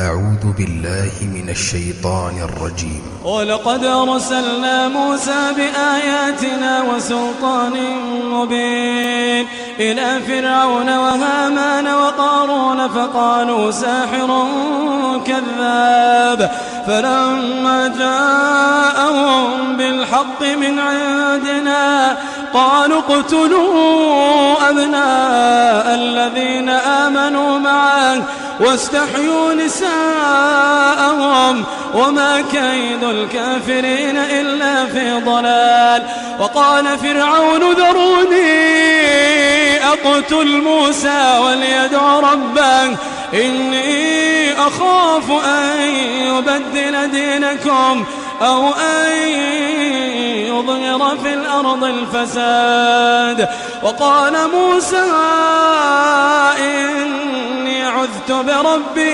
أعوذ بالله من الشيطان الرجيم. ولقد أرسلنا موسى بآياتنا وسلطان مبين إلى فرعون وهامان وقارون فقالوا ساحر كذاب، فلما جاءهم بالحق من عندنا قالوا اقتلوا أبناء الذين آمنوا معه واستحيوا نساءهم وما كيد الكافرين إلا في ضلال. وقال فرعون ذروني أقتل موسى وليدع ربه إني أخاف أن يبدل دينكم أو أن يظهر في الأرض الفساد. وقال موسى إني عذت بربي